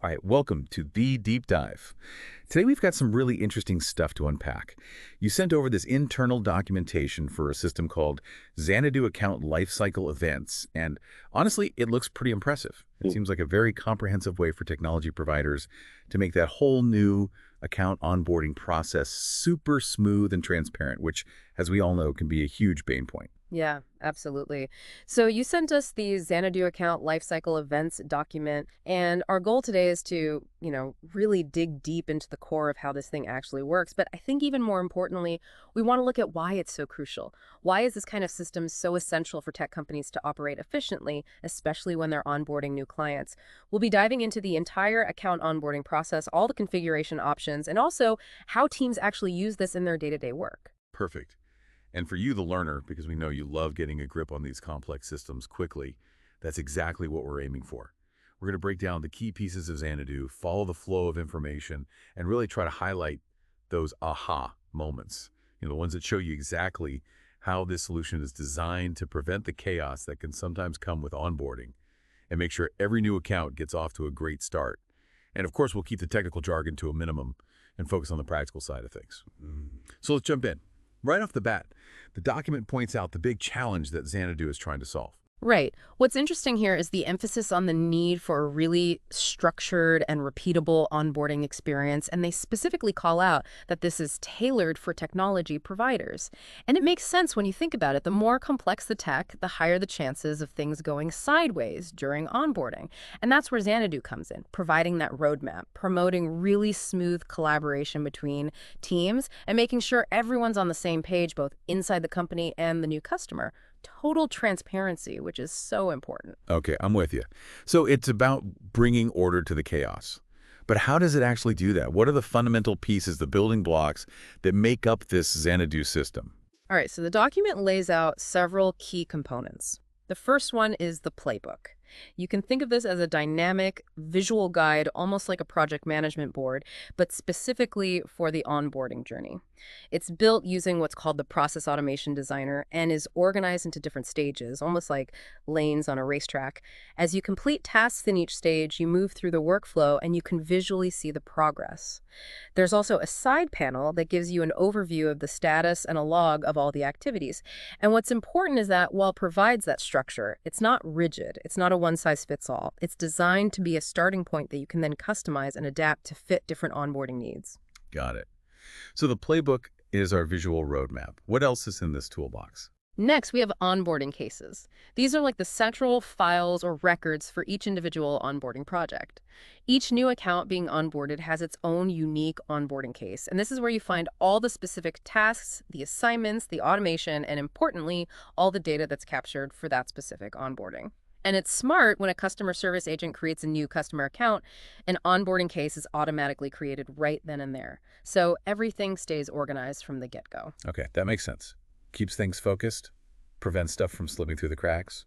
All right, welcome to The Deep Dive. Today we've got some really interesting stuff to unpack. You sent over this internal documentation for a system called Xanadu Account Lifecycle Events, and honestly, it looks pretty impressive. It seems like a very comprehensive way for technology providers to make that whole new account onboarding process super smooth and transparent, which, as we all know, can be a huge pain point. Yeah, absolutely. So you sent us the Xanadu account lifecycle events document, and our goal today is to, really dig deep into the core of how this thing actually works. But I think even more importantly, we want to look at why it's so crucial. Why is this kind of system so essential for tech companies to operate efficiently, especially when they're onboarding new clients? We'll be diving into the entire account onboarding process, all the configuration options, and also how teams actually use this in their day-to-day work. Perfect. And for you, the learner, because we know you love getting a grip on these complex systems quickly, that's exactly what we're aiming for. We're going to break down the key pieces of Xanadu, follow the flow of information, and really try to highlight those aha moments, the ones that show you exactly how this solution is designed to prevent the chaos that can sometimes come with onboarding and make sure every new account gets off to a great start. And of course, we'll keep the technical jargon to a minimum and focus on the practical side of things. So let's jump in. Right off the bat, the document points out the big challenge that Xanadu is trying to solve. Right. What's interesting here is the emphasis on the need for a really structured and repeatable onboarding experience, and they specifically call out that this is tailored for technology providers. And it makes sense when you think about it. The more complex the tech, the higher the chances of things going sideways during onboarding. And that's where Xanadu comes in, providing that roadmap, promoting really smooth collaboration between teams, and making sure everyone's on the same page, both inside the company and the new customer. Total transparency, which is so important. Okay, I'm with you. So it's about bringing order to the chaos. But how does it actually do that? What are the fundamental pieces, the building blocks that make up this Xanadu system? All right, so the document lays out several key components. The first one is the playbook. You can think of this as a dynamic visual guide, almost like a project management board, but specifically for the onboarding journey. It's built using what's called the Process Automation Designer and is organized into different stages, almost like lanes on a racetrack. As you complete tasks in each stage, you move through the workflow and you can visually see the progress. There's also a side panel that gives you an overview of the status and a log of all the activities. And what's important is that while it provides that structure, it's not rigid. It's not a one-size-fits-all. It's designed to be a starting point that you can then customize and adapt to fit different onboarding needs. Got it. So the playbook is our visual roadmap. What else is in this toolbox? Next, we have onboarding cases. These are like the central files or records for each individual onboarding project. Each new account being onboarded has its own unique onboarding case, and this is where you find all the specific tasks, the assignments, the automation, and importantly, all the data that's captured for that specific onboarding. And it's smart when a customer service agent creates a new customer account, an onboarding case is automatically created right then and there. So everything stays organized from the get-go. Okay, that makes sense. Keeps things focused, prevents stuff from slipping through the cracks.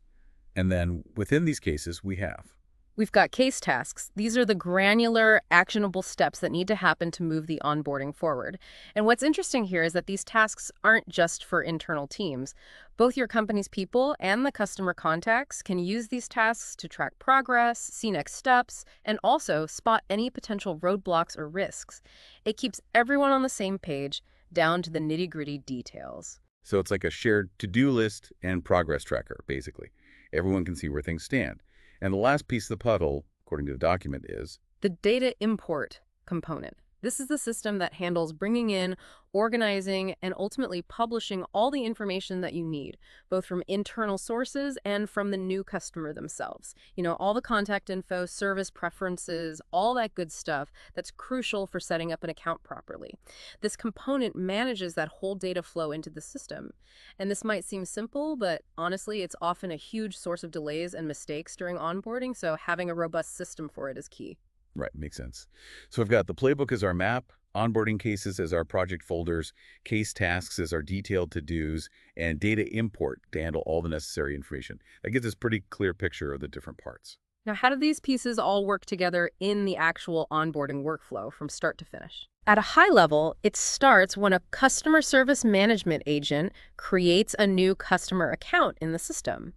And then within these cases, We've got case tasks. These are the granular, actionable steps that need to happen to move the onboarding forward. And what's interesting here is that these tasks aren't just for internal teams. Both your company's people and the customer contacts can use these tasks to track progress, see next steps, and also spot any potential roadblocks or risks. It keeps everyone on the same page, down to the nitty-gritty details. So it's like a shared to-do list and progress tracker, basically. Everyone can see where things stand. And the last piece of the puzzle, according to the document, is the data import component. This is the system that handles bringing in, organizing, and ultimately publishing all the information that you need, both from internal sources and from the new customer themselves. All the contact info, service preferences, all that good stuff that's crucial for setting up an account properly. This component manages that whole data flow into the system. And this might seem simple, but honestly, it's often a huge source of delays and mistakes during onboarding, so having a robust system for it is key. Right, makes sense. So we've got the playbook as our map, onboarding cases as our project folders, case tasks as our detailed to-dos, and data import to handle all the necessary information. That gives us a pretty clear picture of the different parts. Now, how do these pieces all work together in the actual onboarding workflow from start to finish? At a high level, it starts when a customer service management agent creates a new customer account in the system.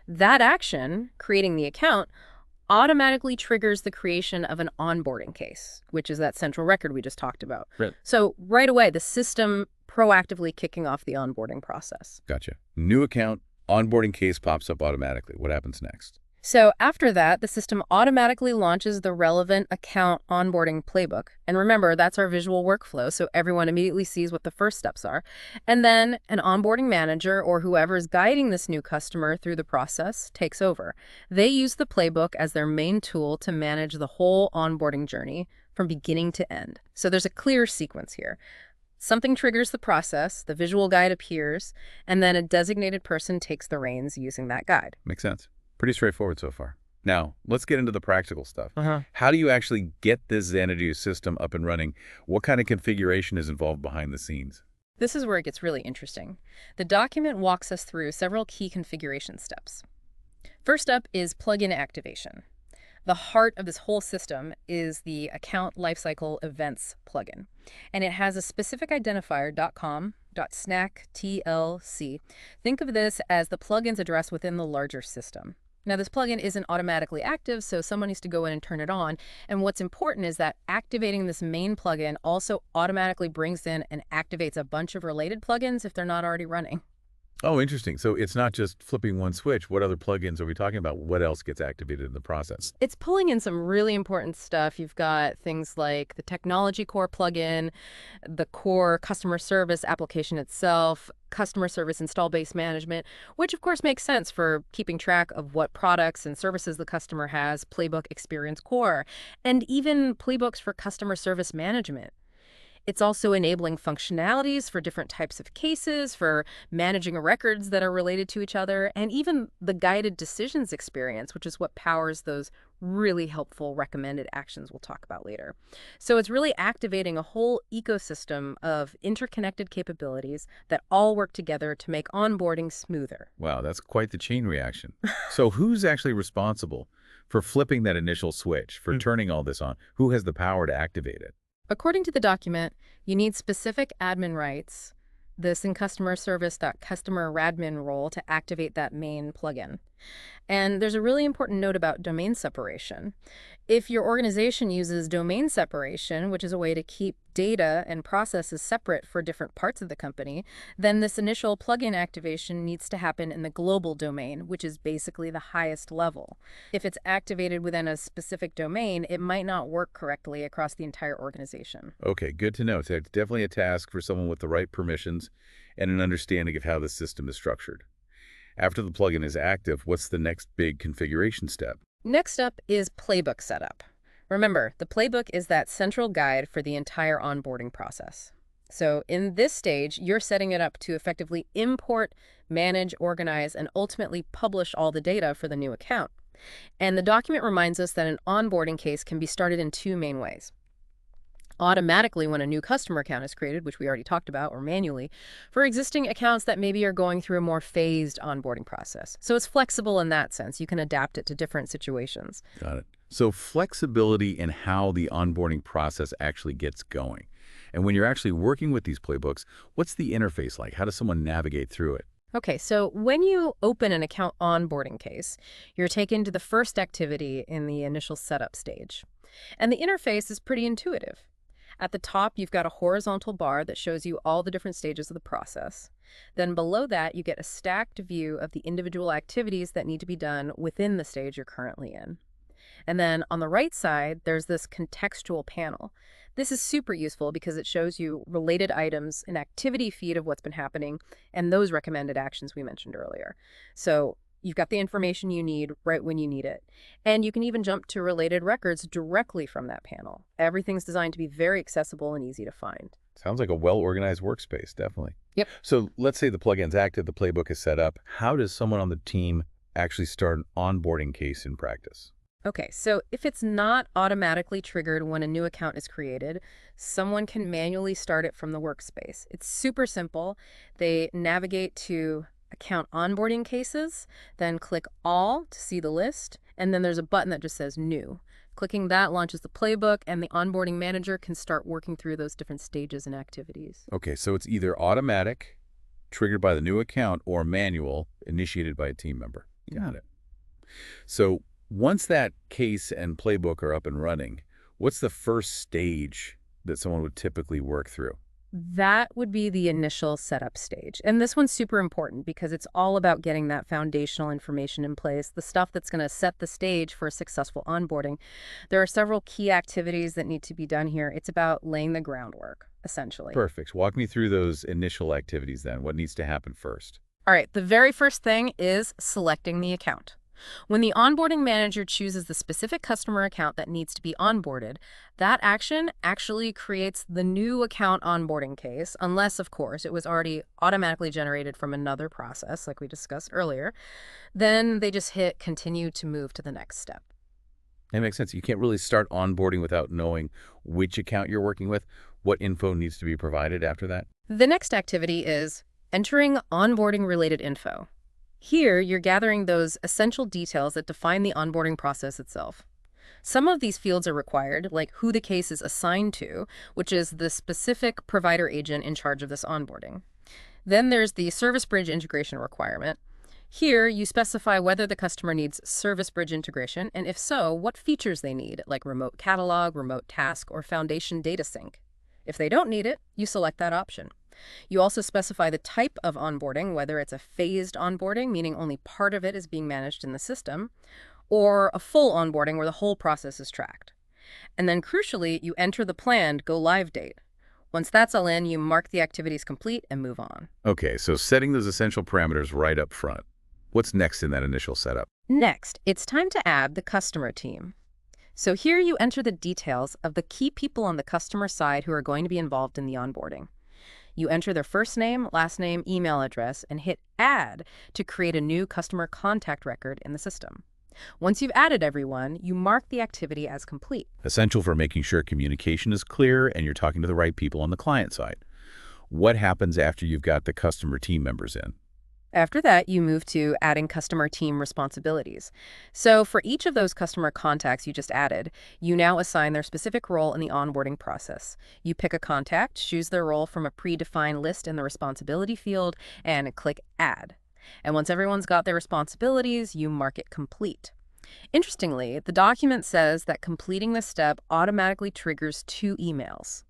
That action, creating the account, automatically triggers the creation of an onboarding case, which is that central record we just talked about. Right. So right away, the system proactively kicking off the onboarding process. Gotcha. New account, onboarding case pops up automatically. What happens next? So after that, the system automatically launches the relevant account onboarding playbook. And remember, that's our visual workflow, so everyone immediately sees what the first steps are. And then an onboarding manager or whoever is guiding this new customer through the process takes over. They use the playbook as their main tool to manage the whole onboarding journey from beginning to end. So there's a clear sequence here. Something triggers the process, the visual guide appears, and then a designated person takes the reins using that guide. Makes sense. Pretty straightforward so far. Now, let's get into the practical stuff. Uh-huh. How do you actually get this Xanadu system up and running? What kind of configuration is involved behind the scenes? This is where it gets really interesting. The document walks us through several key configuration steps. First up is plugin activation. The heart of this whole system is the Account Lifecycle Events plugin, and it has a specific identifier .com.snack.tlc. Think of this as the plugin's address within the larger system. Now, this plugin isn't automatically active, so someone needs to go in and turn it on. And what's important is that activating this main plugin also automatically brings in and activates a bunch of related plugins if they're not already running. Oh, interesting. So it's not just flipping one switch. What other plugins are we talking about? What else gets activated in the process? It's pulling in some really important stuff. You've got things like the Technology Core plugin, the core customer service application itself, customer service install base management, which of course makes sense for keeping track of what products and services the customer has, Playbook Experience Core, and even playbooks for customer service management. It's also enabling functionalities for different types of cases, for managing records that are related to each other, and even the guided decisions experience, which is what powers those really helpful recommended actions we'll talk about later. So it's really activating a whole ecosystem of interconnected capabilities that all work together to make onboarding smoother. Wow, that's quite the chain reaction. So who's actually responsible for flipping that initial switch, for turning all this on? Who has the power to activate it? According to the document, you need specific admin rights, this in customer service.customer radmin role to activate that main plugin. And there's a really important note about domain separation. If your organization uses domain separation, which is a way to keep data and processes separate for different parts of the company, then this initial plugin activation needs to happen in the global domain, which is basically the highest level. If it's activated within a specific domain, it might not work correctly across the entire organization. Okay, good to know. So it's definitely a task for someone with the right permissions and an understanding of how the system is structured. After the plugin is active, what's the next big configuration step? Next up is playbook setup. Remember, the playbook is that central guide for the entire onboarding process. So in this stage, you're setting it up to effectively import, manage, organize, and ultimately publish all the data for the new account. And the document reminds us that an onboarding case can be started in two main ways. Automatically when a new customer account is created, which we already talked about, or manually, for existing accounts that maybe are going through a more phased onboarding process. So it's flexible in that sense. You can adapt it to different situations. Got it. So flexibility in how the onboarding process actually gets going. And when you're actually working with these playbooks, what's the interface like? How does someone navigate through it? Okay, so when you open an account onboarding case, you're taken to the first activity in the initial setup stage. And the interface is pretty intuitive. At the top, you've got a horizontal bar that shows you all the different stages of the process. Then below that, you get a stacked view of the individual activities that need to be done within the stage you're currently in. And then on the right side, there's this contextual panel. This is super useful because it shows you related items, an activity feed of what's been happening, and those recommended actions we mentioned earlier. So you've got the information you need right when you need it. And you can even jump to related records directly from that panel. Everything's designed to be very accessible and easy to find. Sounds like a well-organized workspace, definitely. Yep. So let's say the plugin's active, the playbook is set up. How does someone on the team actually start an onboarding case in practice? Okay, so if it's not automatically triggered when a new account is created, someone can manually start it from the workspace. It's super simple. They navigate to Account Onboarding Cases, then click All to see the list, and then there's a button that just says New. Clicking that launches the playbook, and the onboarding manager can start working through those different stages and activities. Okay, so it's either automatic, triggered by the new account, or manual, initiated by a team member. Got it. So Once that case and playbook are up and running, what's the first stage that someone would typically work through? That would be the initial setup stage. And this one's super important because it's all about getting that foundational information in place, the stuff that's going to set the stage for a successful onboarding. There are several key activities that need to be done here. It's about laying the groundwork, essentially. Perfect. Walk me through those initial activities then. What needs to happen first? All right, the very first thing is selecting the account. When the onboarding manager chooses the specific customer account that needs to be onboarded, that action actually creates the new account onboarding case, unless, of course, it was already automatically generated from another process, like we discussed earlier. Then they just hit continue to move to the next step. That makes sense. You can't really start onboarding without knowing which account you're working with. What info needs to be provided after that? The next activity is entering onboarding-related info. Here, you're gathering those essential details that define the onboarding process itself. Some of these fields are required, like who the case is assigned to, which is the specific provider agent in charge of this onboarding. Then there's the Service Bridge integration requirement. Here, you specify whether the customer needs Service Bridge integration, and if so, what features they need, like remote catalog, remote task, or foundation data sync. If they don't need it, you select that option. You also specify the type of onboarding, whether it's a phased onboarding, meaning only part of it is being managed in the system, or a full onboarding where the whole process is tracked. And then crucially, you enter the planned go-live date. Once that's all in, you mark the activities complete and move on. Okay, so setting those essential parameters right up front. What's next in that initial setup? Next, it's time to add the customer team. So here you enter the details of the key people on the customer side who are going to be involved in the onboarding. You enter their first name, last name, email address, and hit Add to create a new customer contact record in the system. Once you've added everyone, you mark the activity as complete. Essential for making sure communication is clear and you're talking to the right people on the client side. What happens after you've got the customer team members in? After that, you move to adding customer team responsibilities. So for each of those customer contacts you just added, you now assign their specific role in the onboarding process. You pick a contact, choose their role from a predefined list in the responsibility field, and click Add. And once everyone's got their responsibilities, you mark it complete. Interestingly, the document says that completing this step automatically triggers two emails.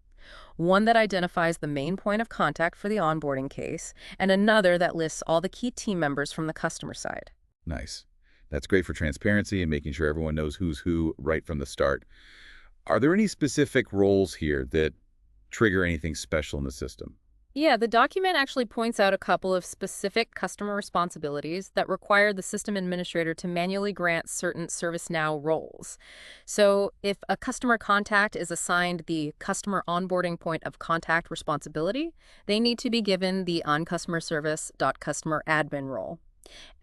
One that identifies the main point of contact for the onboarding case, and another that lists all the key team members from the customer side. Nice. That's great for transparency and making sure everyone knows who's who right from the start. Are there any specific roles here that trigger anything special in the system? Yeah, the document actually points out a couple of specific customer responsibilities that require the system administrator to manually grant certain ServiceNow roles. So if a customer contact is assigned the customer onboarding point of contact responsibility, they need to be given the oncustomerservice.customeradmin role.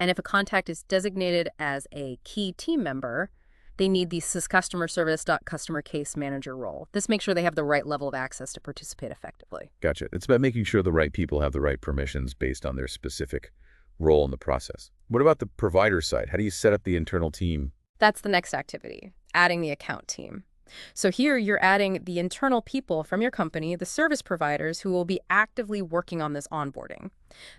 And if a contact is designated as a key team member, they need the syscustomerservice.customercasemanager role. This makes sure they have the right level of access to participate effectively. Gotcha. It's about making sure the right people have the right permissions based on their specific role in the process. What about the provider side? How do you set up the internal team? That's the next activity, adding the account team. So here you're adding the internal people from your company, the service providers who will be actively working on this onboarding.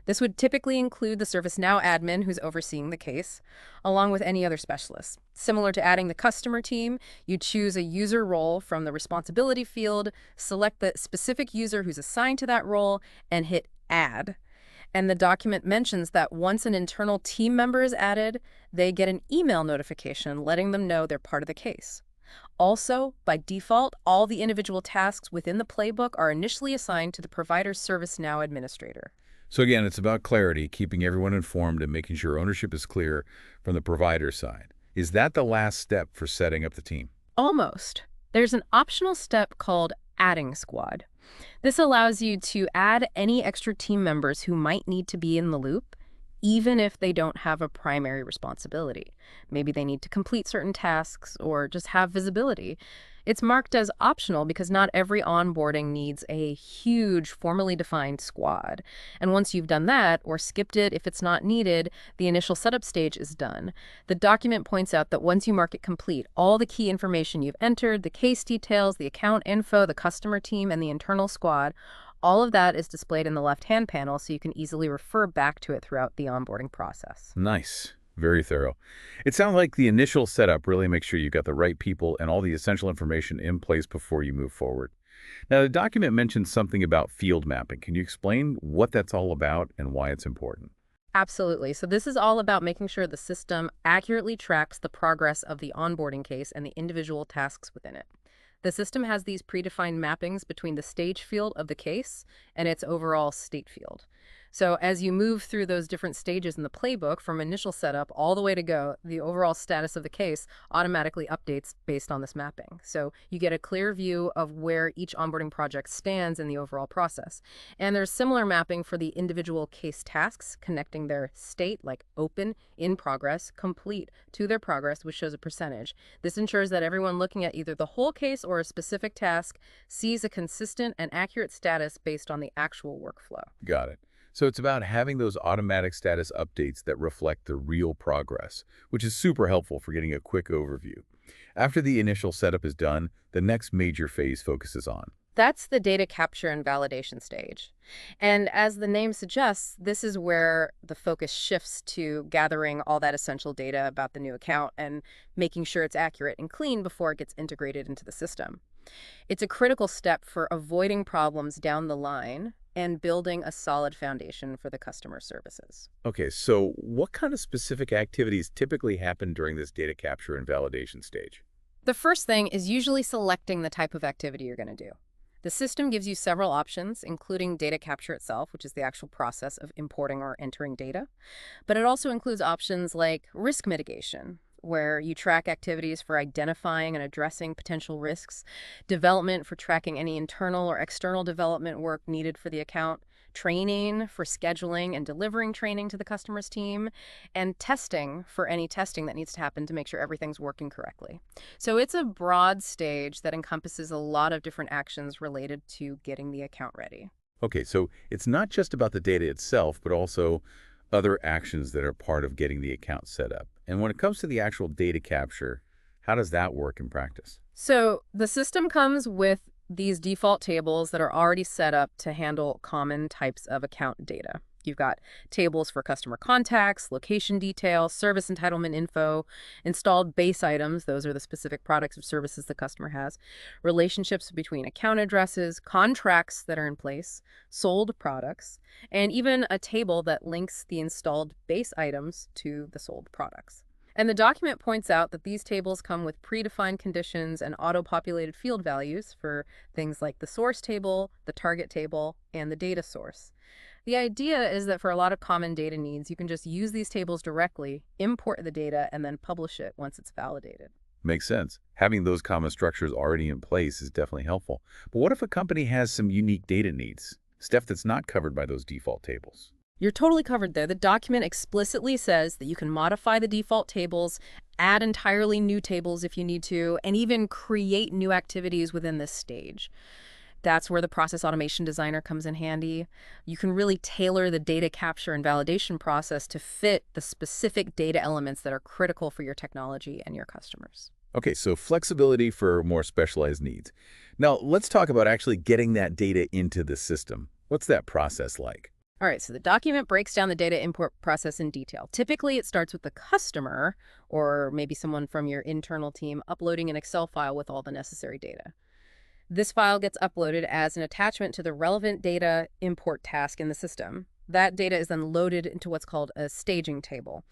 This would typically include the ServiceNow admin who's overseeing the case, along with any other specialists. Similar to adding the customer team, you choose a user role from the responsibility field, select the specific user who's assigned to that role, and hit Add. And the document mentions that once an internal team member is added, they get an email notification letting them know they're part of the case. Also, by default, all the individual tasks within the playbook are initially assigned to the provider's ServiceNow administrator. So again, it's about clarity, keeping everyone informed and making sure ownership is clear from the provider side. Is that the last step for setting up the team? Almost. There's an optional step called adding squad. This allows you to add any extra team members who might need to be in the loop, even if they don't have a primary responsibility. Maybe they need to complete certain tasks or just have visibility. It's marked as optional because not every onboarding needs a huge, formally defined squad. And once you've done that, or skipped it if it's not needed, the initial setup stage is done. The document points out that once you mark it complete, all the key information you've entered, the case details, the account info, the customer team, and the internal squad, all of that is displayed in the left-hand panel so you can easily refer back to it throughout the onboarding process. Nice. Very thorough. It sounds like the initial setup really makes sure you've got the right people and all the essential information in place before you move forward. Now, the document mentions something about field mapping. Can you explain what that's all about and why it's important? Absolutely. So this is all about making sure the system accurately tracks the progress of the onboarding case and the individual tasks within it. The system has these predefined mappings between the stage field of the case and its overall state field. So as you move through those different stages in the playbook from initial setup all the way to go, the overall status of the case automatically updates based on this mapping. So you get a clear view of where each onboarding project stands in the overall process. And there's similar mapping for the individual case tasks, connecting their state, like open, in progress, complete, to their progress, which shows a percentage. This ensures that everyone looking at either the whole case or a specific task sees a consistent and accurate status based on the actual workflow. Got it. So it's about having those automatic status updates that reflect the real progress, which is super helpful for getting a quick overview. After the initial setup is done, the next major phase focuses on. That's the data capture and validation stage. And as the name suggests, this is where the focus shifts to gathering all that essential data about the new account and making sure it's accurate and clean before it gets integrated into the system. It's a critical step for avoiding problems down the line and building a solid foundation for the customer services. Okay, so what kind of specific activities typically happen during this data capture and validation stage? The first thing is usually selecting the type of activity you're going to do. The system gives you several options, including data capture itself, which is the actual process of importing or entering data. But it also includes options like risk mitigation, where you track activities for identifying and addressing potential risks, development for tracking any internal or external development work needed for the account, training for scheduling and delivering training to the customer's team, and testing for any testing that needs to happen to make sure everything's working correctly. So it's a broad stage that encompasses a lot of different actions related to getting the account ready. Okay, so it's not just about the data itself, but also other actions that are part of getting the account set up. And when it comes to the actual data capture, how does that work in practice? So the system comes with these default tables that are already set up to handle common types of account data. You've got tables for customer contacts, location details, service entitlement info, installed base items, those are the specific products or services the customer has, relationships between account addresses, contracts that are in place, sold products, and even a table that links the installed base items to the sold products. And the document points out that these tables come with predefined conditions and auto-populated field values for things like the source table, the target table, and the data source. The idea is that for a lot of common data needs, you can just use these tables directly, import the data, and then publish it once it's validated. Makes sense. Having those common structures already in place is definitely helpful. But what if a company has some unique data needs, stuff that's not covered by those default tables? You're totally covered there. The document explicitly says that you can modify the default tables, add entirely new tables if you need to, and even create new activities within this stage. That's where the process automation designer comes in handy. You can really tailor the data capture and validation process to fit the specific data elements that are critical for your technology and your customers. Okay, so flexibility for more specialized needs. Now, let's talk about actually getting that data into the system. What's that process like? All right, so the document breaks down the data import process in detail. Typically, it starts with the customer, or maybe someone from your internal team, uploading an Excel file with all the necessary data. This file gets uploaded as an attachment to the relevant data import task in the system. That data is then loaded into what's called a staging table.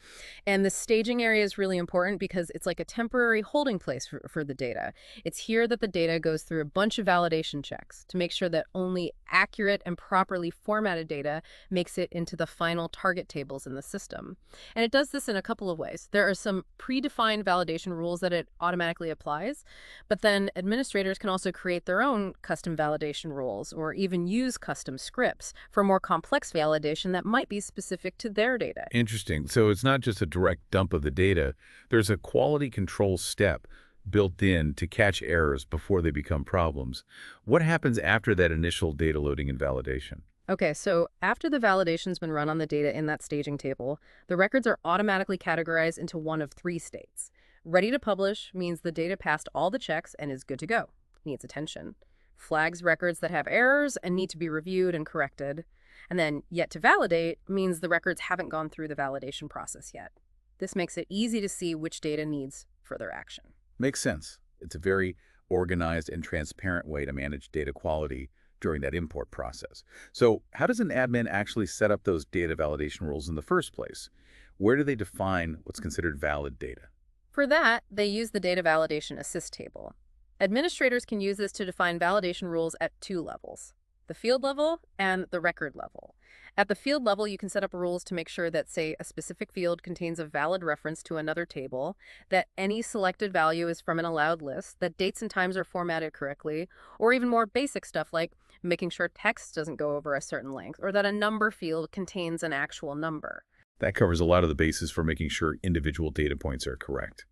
And the staging area is really important because it's like a temporary holding place for the data. It's here that the data goes through a bunch of validation checks to make sure that only accurate and properly formatted data makes it into the final target tables in the system. And it does this in a couple of ways. There are some predefined validation rules that it automatically applies, but then administrators can also create their own custom validation rules or even use custom scripts for more complex validation that might be specific to their data. Interesting. So it's not just a direct dump of the data. There's a quality control step built in to catch errors before they become problems. What happens after that initial data loading and validation? Okay, so after the validation's been run on the data in that staging table, the records are automatically categorized into one of three states. Ready to publish means the data passed all the checks and is good to go. Needs attention. Flags records that have errors and need to be reviewed and corrected. And then yet to validate means the records haven't gone through the validation process yet. This makes it easy to see which data needs further action. Makes sense. It's a very organized and transparent way to manage data quality during that import process. So how does an admin actually set up those data validation rules in the first place? Where do they define what's considered valid data? For that, they use the Data Validation Assist table. Administrators can use this to define validation rules at two levels, the field level and the record level. At the field level, you can set up rules to make sure that, say, a specific field contains a valid reference to another table, that any selected value is from an allowed list, that dates and times are formatted correctly, or even more basic stuff like making sure text doesn't go over a certain length, or that a number field contains an actual number. That covers a lot of the bases for making sure individual data points are correct.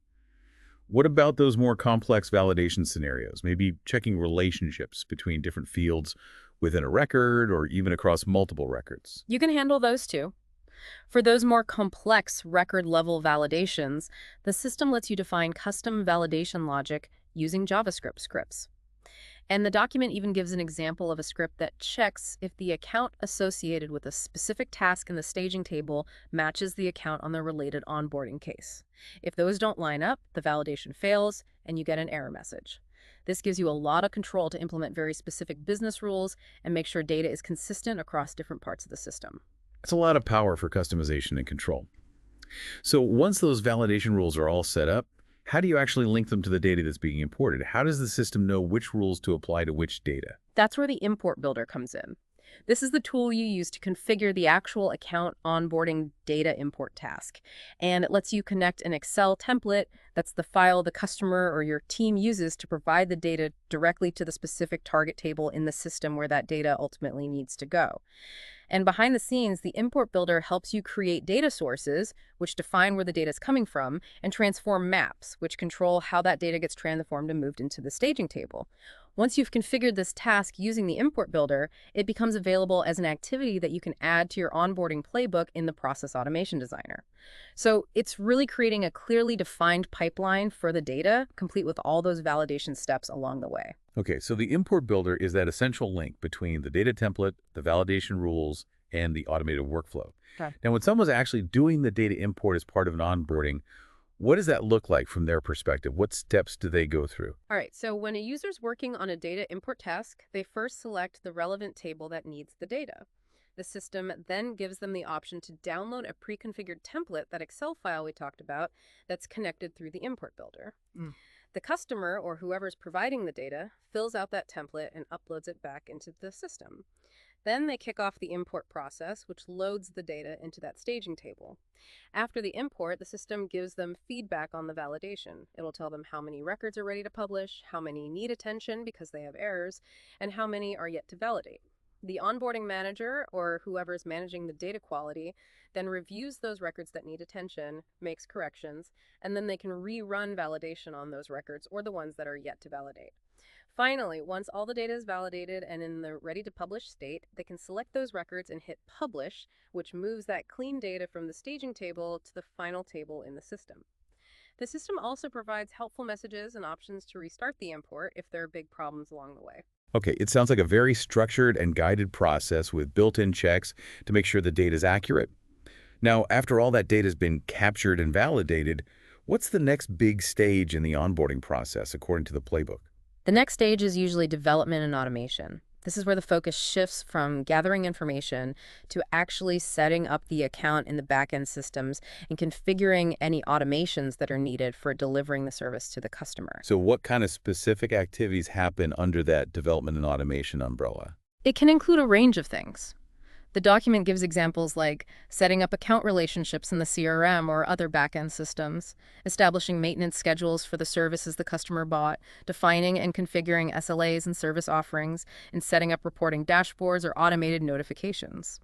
What about those more complex validation scenarios? Maybe checking relationships between different fields within a record or even across multiple records. You can handle those too. For those more complex record-level validations, the system lets you define custom validation logic using JavaScript scripts. And the document even gives an example of a script that checks if the account associated with a specific task in the staging table matches the account on the related onboarding case. If those don't line up, the validation fails and you get an error message. This gives you a lot of control to implement very specific business rules and make sure data is consistent across different parts of the system. It's a lot of power for customization and control. So once those validation rules are all set up, how do you actually link them to the data that's being imported? How does the system know which rules to apply to which data? That's where the import builder comes in. This is the tool you use to configure the actual account onboarding data import task. And it lets you connect an Excel template, that's the file the customer or your team uses to provide the data directly to the specific target table in the system where that data ultimately needs to go. And behind the scenes, the import builder helps you create data sources, which define where the data is coming from, and transform maps, which control how that data gets transformed and moved into the staging table. Once you've configured this task using the import builder, it becomes available as an activity that you can add to your onboarding playbook in the Process Automation Designer. So it's really creating a clearly defined pipeline for the data, complete with all those validation steps along the way. Okay, so the import builder is that essential link between the data template, the validation rules, and the automated workflow. Okay. Now, when someone's actually doing the data import as part of an onboarding, what does that look like from their perspective? What steps do they go through? All right, so when a user's working on a data import task, they first select the relevant table that needs the data. The system then gives them the option to download a pre-configured template, that Excel file we talked about, that's connected through the import builder. The customer, or whoever's providing the data, fills out that template and uploads it back into the system. Then they kick off the import process, which loads the data into that staging table. After the import, the system gives them feedback on the validation. It'll tell them how many records are ready to publish, how many need attention because they have errors, and how many are yet to validate. The onboarding manager, or whoever's managing the data quality, then reviews those records that need attention, makes corrections, and then they can rerun validation on those records or the ones that are yet to validate. Finally, once all the data is validated and in the ready-to-publish state, they can select those records and hit Publish, which moves that clean data from the staging table to the final table in the system. The system also provides helpful messages and options to restart the import if there are big problems along the way. Okay, it sounds like a very structured and guided process with built-in checks to make sure the data is accurate. Now, after all that data has been captured and validated, what's the next big stage in the onboarding process according to the playbook? The next stage is usually development and automation. This is where the focus shifts from gathering information to actually setting up the account in the backend systems and configuring any automations that are needed for delivering the service to the customer. So what kind of specific activities happen under that development and automation umbrella? It can include a range of things. The document gives examples like setting up account relationships in the CRM or other backend systems, establishing maintenance schedules for the services the customer bought, defining and configuring SLAs and service offerings, and setting up reporting dashboards or automated notifications.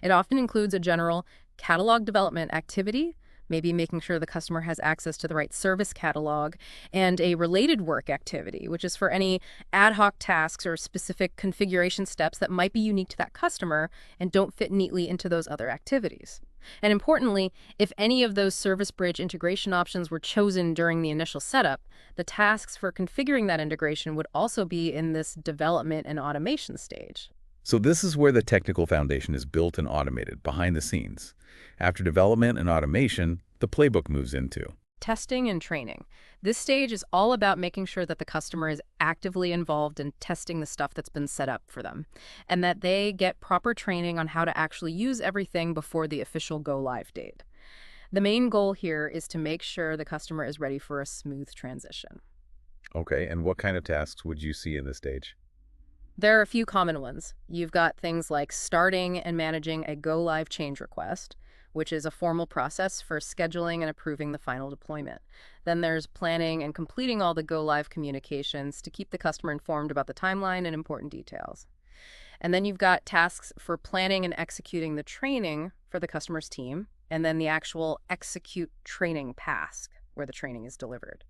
It often includes a general catalog development activity, maybe making sure the customer has access to the right service catalog, and a related work activity, which is for any ad hoc tasks or specific configuration steps that might be unique to that customer and don't fit neatly into those other activities. And importantly, if any of those service bridge integration options were chosen during the initial setup, the tasks for configuring that integration would also be in this development and automation stage. So this is where the technical foundation is built and automated behind the scenes. After development and automation, the playbook moves into. Testing and training. This stage is all about making sure that the customer is actively involved in testing the stuff that's been set up for them, and that they get proper training on how to actually use everything before the official go-live date. The main goal here is to make sure the customer is ready for a smooth transition. Okay, and what kind of tasks would you see in this stage? There are a few common ones. You've got things like starting and managing a go-live change request, which is a formal process for scheduling and approving the final deployment. Then there's planning and completing all the go-live communications to keep the customer informed about the timeline and important details. And then you've got tasks for planning and executing the training for the customer's team, and then the actual execute training task where the training is delivered.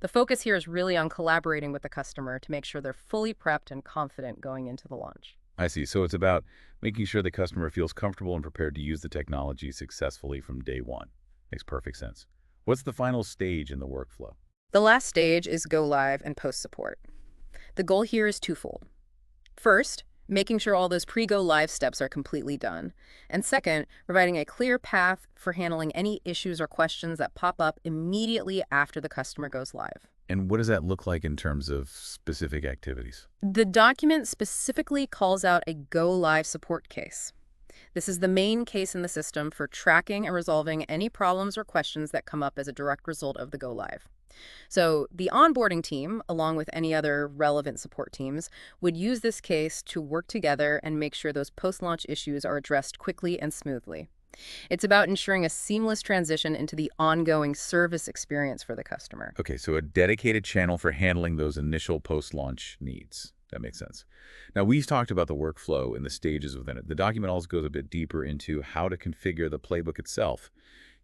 The focus here is really on collaborating with the customer to make sure they're fully prepped and confident going into the launch. I see. So it's about making sure the customer feels comfortable and prepared to use the technology successfully from day one. Makes perfect sense. What's the final stage in the workflow? The last stage is go live and post support. The goal here is twofold. First, making sure all those pre-go live steps are completely done. And second, providing a clear path for handling any issues or questions that pop up immediately after the customer goes live. And what does that look like in terms of specific activities? The document specifically calls out a go-live support case. This is the main case in the system for tracking and resolving any problems or questions that come up as a direct result of the go-live. So the onboarding team, along with any other relevant support teams, would use this case to work together and make sure those post-launch issues are addressed quickly and smoothly. It's about ensuring a seamless transition into the ongoing service experience for the customer. Okay, so a dedicated channel for handling those initial post-launch needs. That makes sense. Now, we've talked about the workflow and the stages within it. The document also goes a bit deeper into how to configure the playbook itself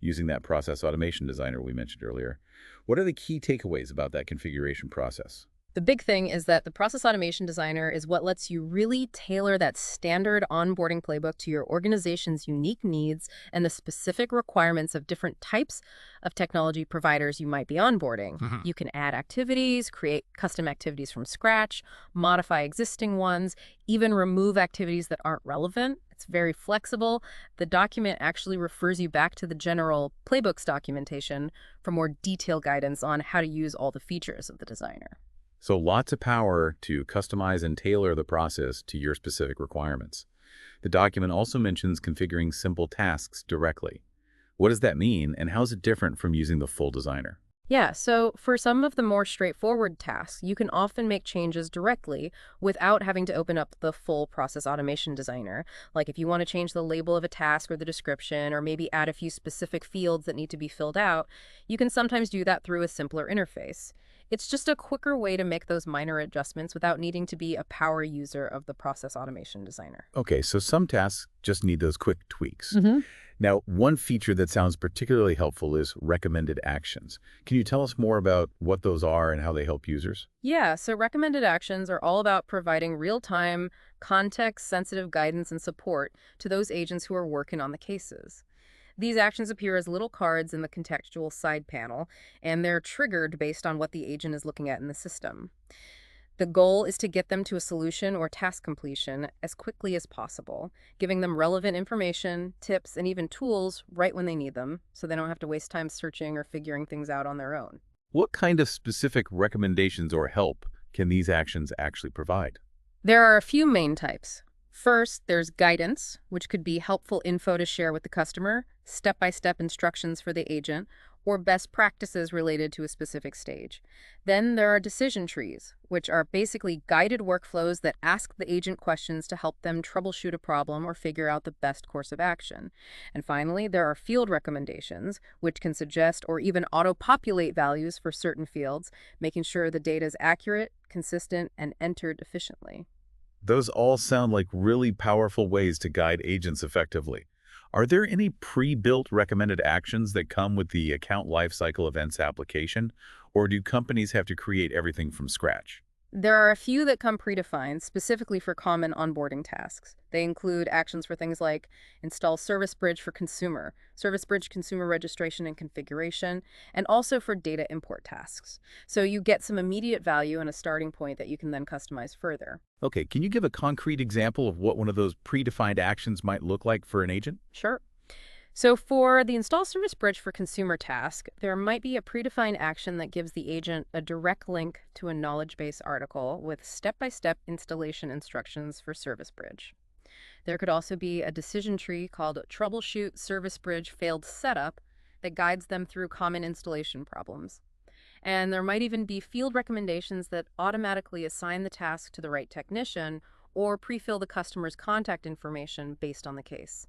using that process automation designer we mentioned earlier. What are the key takeaways about that configuration process? The big thing is that the process automation designer is what lets you really tailor that standard onboarding playbook to your organization's unique needs and the specific requirements of different types of technology providers you might be onboarding. You can add activities, create custom activities from scratch, modify existing ones, even remove activities that aren't relevant. It's very flexible. The document actually refers you back to the general playbooks documentation for more detailed guidance on how to use all the features of the designer. So lots of power to customize and tailor the process to your specific requirements. The document also mentions configuring simple tasks directly. What does that mean, and how is it different from using the full designer? Yeah, so for some of the more straightforward tasks, you can often make changes directly without having to open up the full process automation designer. Like if you want to change the label of a task or the description, or maybe add a few specific fields that need to be filled out, you can sometimes do that through a simpler interface. It's just a quicker way to make those minor adjustments without needing to be a power user of the process automation designer. Okay, so some tasks just need those quick tweaks. Now, one feature that sounds particularly helpful is recommended actions. Can you tell us more about what those are and how they help users? Yeah, so recommended actions are all about providing real-time, context-sensitive guidance and support to those agents who are working on the cases. These actions appear as little cards in the contextual side panel, and they're triggered based on what the agent is looking at in the system. The goal is to get them to a solution or task completion as quickly as possible, giving them relevant information, tips, and even tools right when they need them, so they don't have to waste time searching or figuring things out on their own. What kind of specific recommendations or help can these actions actually provide? There are a few main types. First, there's guidance, which could be helpful info to share with the customer, step-by-step instructions for the agent, or best practices related to a specific stage. Then there are decision trees, which are basically guided workflows that ask the agent questions to help them troubleshoot a problem or figure out the best course of action. And finally, there are field recommendations, which can suggest or even auto-populate values for certain fields, making sure the data is accurate, consistent, and entered efficiently. Those all sound like really powerful ways to guide agents effectively. Are there any pre-built recommended actions that come with the account lifecycle events application, or do companies have to create everything from scratch? There are a few that come predefined specifically for common onboarding tasks. They include actions for things like install Service Bridge for consumer, Service Bridge consumer registration and configuration, and also for data import tasks. So you get some immediate value and a starting point that you can then customize further. Okay, can you give a concrete example of what one of those predefined actions might look like for an agent? Sure. So for the install service bridge for consumer task, there might be a predefined action that gives the agent a direct link to a knowledge base article with step-by-step installation instructions for service bridge. There could also be a decision tree called Troubleshoot Service Bridge Failed Setup that guides them through common installation problems. And there might even be field recommendations that automatically assign the task to the right technician or pre-fill the customer's contact information based on the case.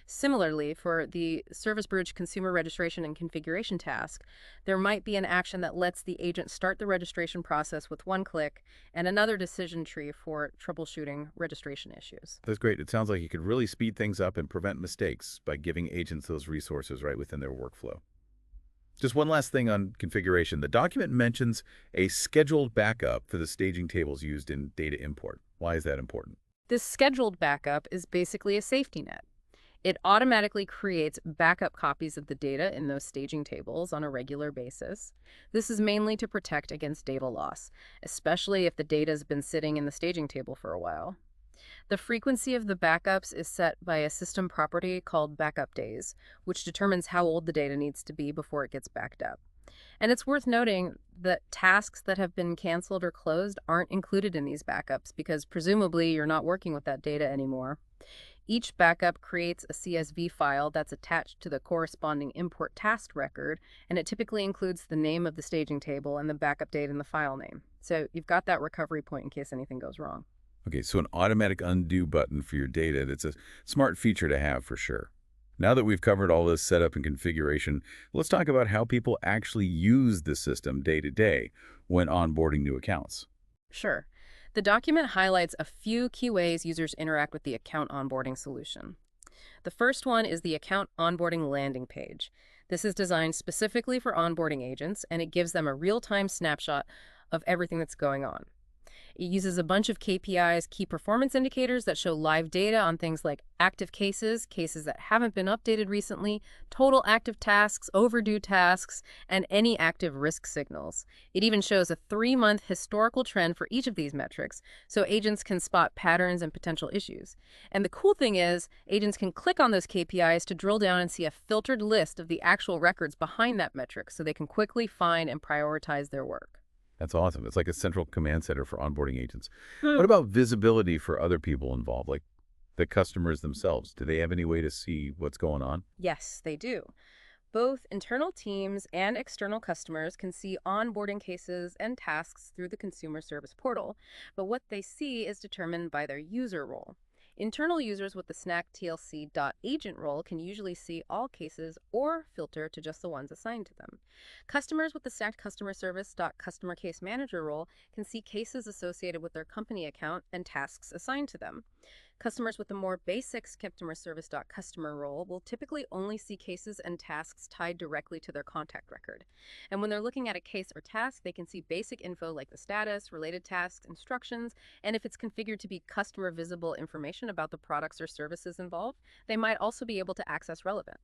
Similarly, for the Service Bridge consumer registration and configuration task, there might be an action that lets the agent start the registration process with one click and another decision tree for troubleshooting registration issues. That's great. It sounds like you could really speed things up and prevent mistakes by giving agents those resources right within their workflow. Just one last thing on configuration. The document mentions a scheduled backup for the staging tables used in data import. Why is that important? This scheduled backup is basically a safety net. It automatically creates backup copies of the data in those staging tables on a regular basis. This is mainly to protect against data loss, especially if the data has been sitting in the staging table for a while. The frequency of the backups is set by a system property called backup days, which determines how old the data needs to be before it gets backed up. And it's worth noting that tasks that have been canceled or closed aren't included in these backups because presumably you're not working with that data anymore. Each backup creates a CSV file that's attached to the corresponding import task record, and it typically includes the name of the staging table and the backup date in the file name. So you've got that recovery point in case anything goes wrong. Okay, so an automatic undo button for your data, that's a smart feature to have for sure. Now that we've covered all this setup and configuration, let's talk about how people actually use the system day to day when onboarding new accounts. Sure. The document highlights a few key ways users interact with the account onboarding solution. The first one is the account onboarding landing page. This is designed specifically for onboarding agents, and it gives them a real-time snapshot of everything that's going on. It uses a bunch of KPIs, key performance indicators that show live data on things like active cases, cases that haven't been updated recently, total active tasks, overdue tasks, and any active risk signals. It even shows a 3-month historical trend for each of these metrics, so agents can spot patterns and potential issues. And the cool thing is, agents can click on those KPIs to drill down and see a filtered list of the actual records behind that metric, so they can quickly find and prioritize their work. That's awesome. It's like a central command center for onboarding agents. What about visibility for other people involved, like the customers themselves? Do they have any way to see what's going on? Yes, they do. Both internal teams and external customers can see onboarding cases and tasks through the consumer service portal, but what they see is determined by their user role. Internal users with the snacktlc.agent role can usually see all cases or filter to just the ones assigned to them. Customers with the snackcustomerservice.customercasemanager role can see cases associated with their company account and tasks assigned to them. Customers with the more basic customer role will typically only see cases and tasks tied directly to their contact record. And when they're looking at a case or task, they can see basic info like the status, related tasks, instructions, and if it's configured to be customer visible information about the products or services involved, they might also be able to access relevant